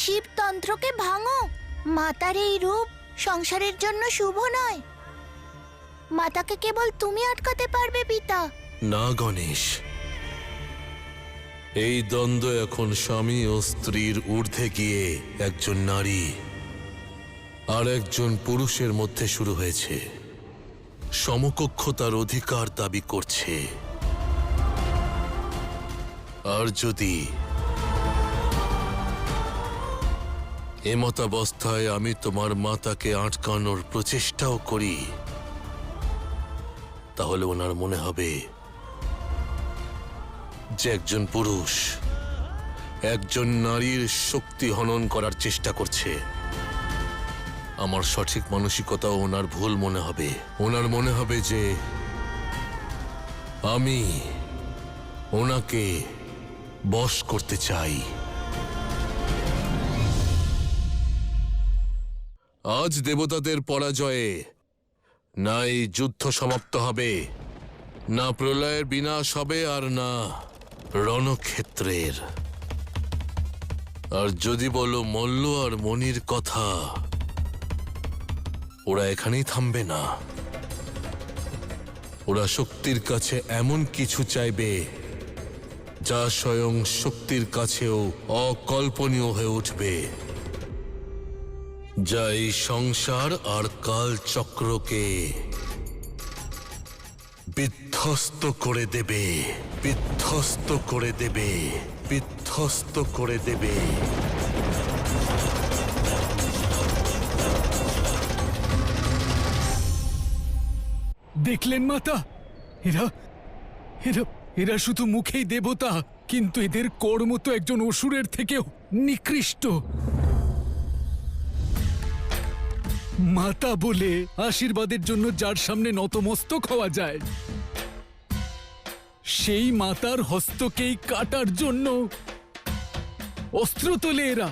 শিবতন্ত্রকে ভাঙো। মাতার এই রূপ সংসারের জন্য শুভ নয়। মাতাকে কেবল তুমি আটকাতে পারবে পিতা। না গণেশ, এই দ্বন্দ্ব এখন স্বামী ও স্ত্রীর ঊর্ধ্বে গিয়ে একজন নারী আর একজন পুরুষের মধ্যে শুরু হয়েছে। সমকক্ষতার অধিকার দাবি করছে। আর যদি এমতাবস্থায় আমি তোমার মাতাকে আটকানোর প্রচেষ্টাও করি, তাহলে ওনার মনে হবে যে একজন পুরুষ একজন নারীর শক্তি হনন করার চেষ্টা করছে। আমার সঠিক মানসিকতাও ওনার ভুল মনে হবে। ওনার মনে হবে যে আমি ওনাকে বশ করতে চাই। আজ দেবতাদের পরাজয়ে না এই যুদ্ধ সমাপ্ত হবে, না প্রলয়ের বিনাশ হবে, আর না রণক্ষেত্রের। আর যদি বলো মল্ল আর মনির কথা, ওরা এখানেই থামবে না। ওরা শক্তির কাছে এমন কিছু চাইবে যা স্বয়ং শক্তির কাছেও অকল্পনীয় হয়ে উঠবে, যা এই সংসার আর কালচক্রকে বিধ্বস্ত করে দেবে, বিধ্বস্ত করে দেবে, বিধ্বস্ত করে দেবে। দেখলেন মাতা, এরা এরা এরা শুধু মুখেই দেবতা, কিন্তু এদের কর্ম তো একজন অসুরের থেকেও নিকৃষ্ট। মাতা বলে আশীর্বাদের জন্য যার সামনে নতমস্তক হওয়া যায়, সেই মাতার হস্তকেই কাটার জন্য অস্ত্র তোলে এরা।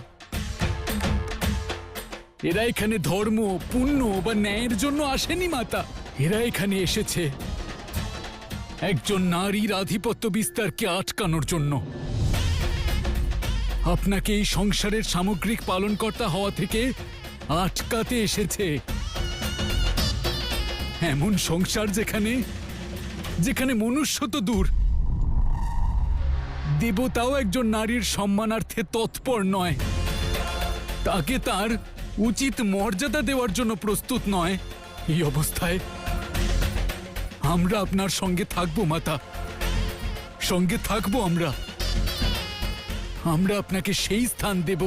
এরা এখানে ধর্ম, পুণ্য বা ন্যায়ের জন্য আসেনি মাতা। এরা এখানে এসেছে একজন নারীর আধিপত্য বিস্তারকে আটকানোর জন্য। আপনাকে এই সংসারের সামগ্রিক পালনকর্তা হওয়া থেকে আটকাতে এসেছে। এমন সংসার যেখানে যেখানে মনুষ্য তো দূর, দেবতাও একজন নারীর সম্মানার্থে তৎপর নয়, তাকে তার উচিত মর্যাদা দেওয়ার জন্য প্রস্তুত নয়। এই অবস্থায় আমরা আপনার সঙ্গে থাকবো মাতা, সঙ্গে থাকবো আমরা। আমরা আপনাকে সেই স্থান দেব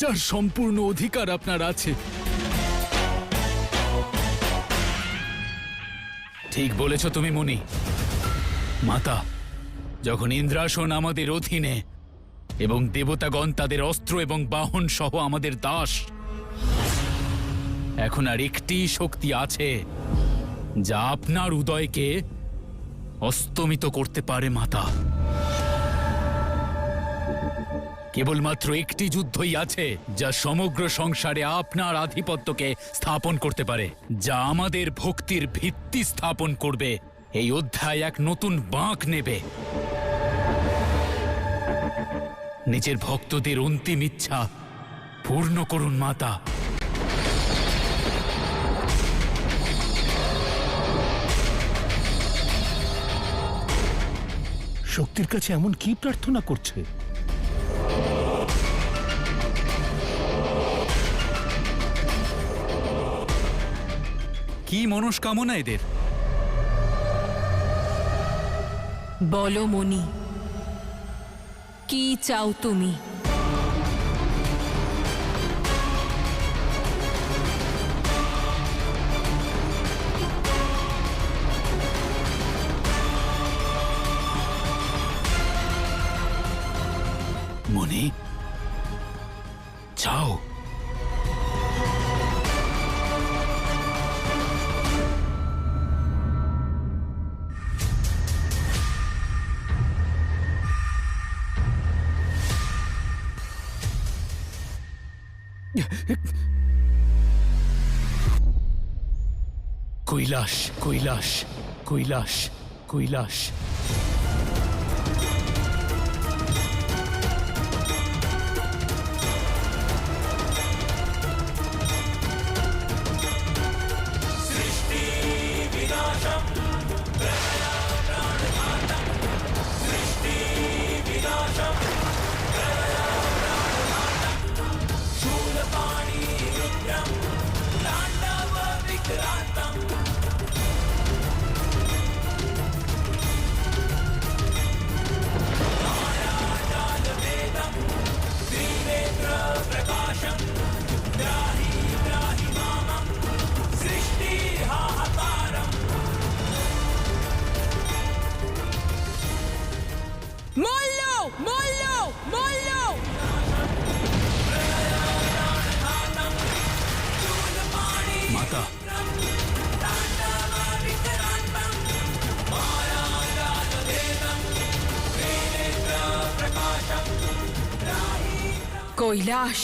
যার সম্পূর্ণ অধিকার আপনার আছে। ঠিক বলেছ তুমি মুনি। মাতা, যখন ইন্দ্রাসন আমাদের অধীনে এবং দেবতাগণ তাদের অস্ত্র এবং বাহন সহ আমাদের দাস, এখন আর একটি শক্তি আছে যা আপনার উদয়কে অস্তমিত করতে পারে মাতা। কেবলমাত্র একটি যুদ্ধই আছে যা সমগ্র সংসারে আপনার আধিপত্যকে স্থাপন করতে পারে, যা আমাদের ভক্তির ভিত্তি স্থাপন করবে। এই অধ্যায় এক নতুন বাঁক নেবে। নিজের ভক্তদের অন্তিম ইচ্ছা পূর্ণ করুন মাতা। শক্তির কাছে এমন কি প্রার্থনা করছে? কি মনস্কামনা এদের? বলো মনি, কি চাও তুমি? মনি, চাও? কৈলাস, কৈলাস, কৈলাস, কৈলাস। মল্ল মল্ল মল্ল মাতা, কৈলাস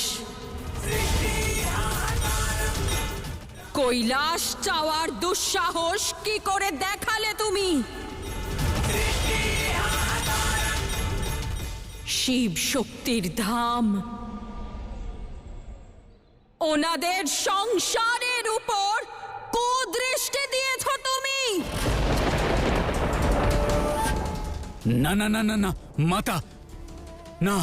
কৈলাস চাওয়ার দুঃসাহস কি করে দেখালে তুমি? শিব শক্তির ধাম, ওনাদের সংসারের উপর কুদৃষ্টি দিয়েছ তুমি। না না না না না মাতা, না,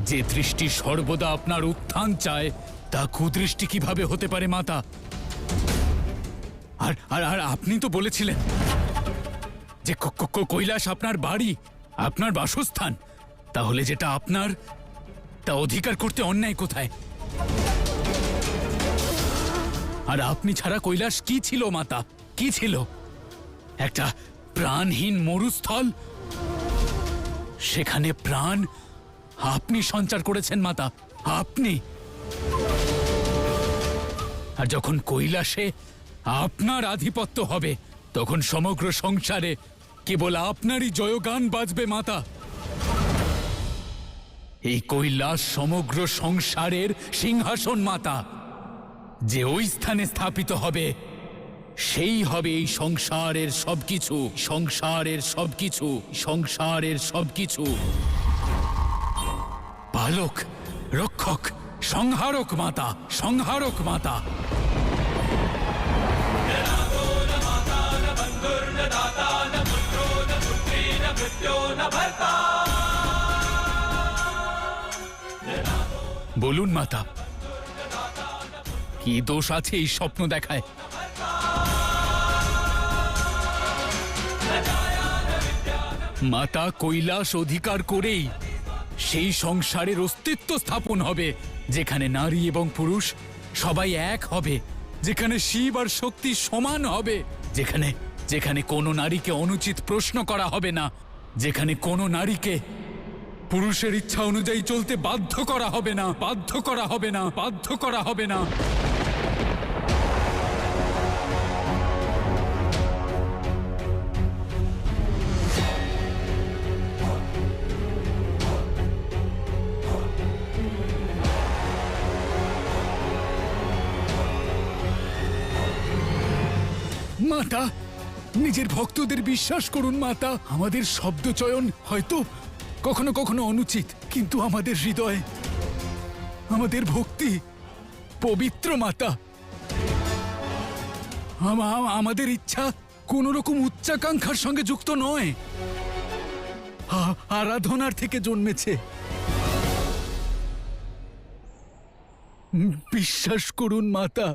যে দৃষ্টি সর্বদা আপনার উত্থান চায় তা কুদৃষ্টি কিভাবে হতে পারে মাতা? আর আর আর আপনি তো বলেছিলেন যে কৈলাস আপনার বাড়ি, আপনার বাসস্থান। তাহলে যেটা আপনার তা অধিকার করতে অন্যায় কোথায়? আর আপনি ছাড়া কৈলাস কি ছিল মাতা, কি ছিল? একটা প্রাণহীন মরুস্থল, সেখানে প্রাণ আপনি সঞ্চার করেছেন মাতা, আপনি। আর যখন কৈলাসে আপনার আধিপত্য হবে তখন সমগ্র সংসারে কেবল আপনারই জয়গান বাজবে মাতা। এই কৈলাস সমগ্র সংসারের সিংহাসন মাতা। যে ওই স্থানে স্থাপিত হবে সেই হবে এই সংসারের সবকিছু, সংসারের সবকিছু, সংসারের সবকিছু। পালক, রক্ষক, সংহারক মাতা, সংহারক মাতা। বলুন মাতা, কি দোষ আছে এই স্বপ্ন দেখায়? মাতা, কৈলাস অধিকার করেই সেই সংসারের অস্তিত্ব স্থাপন হবে যেখানে নারী এবং পুরুষ সবাই এক হবে, যেখানে শিব আর শক্তি সমান হবে, যেখানে যেখানে কোনো নারীকে অনুচিত প্রশ্ন করা হবে না, যেখানে কোনো নারীকে পুরুষের ইচ্ছা অনুযায়ী চলতে বাধ্য করা হবে না, বাধ্য করা হবে না, বাধ্য করা হবে না। মাতা, নিজের ভক্তদের বিশ্বাস করুন মাতা। আমাদের শব্দচয়ন হয়তো কখনো কখনো অনুচিত, কিন্তু আমাদের হৃদয়, আমাদের ভক্তি পবিত্র মাতা। আমাদের ইচ্ছা কোন রকম উচ্চাকাঙ্ক্ষার সঙ্গে যুক্ত নয়, আরাধনার থেকে জন্মেছে। বিশ্বাস করুন মাতা।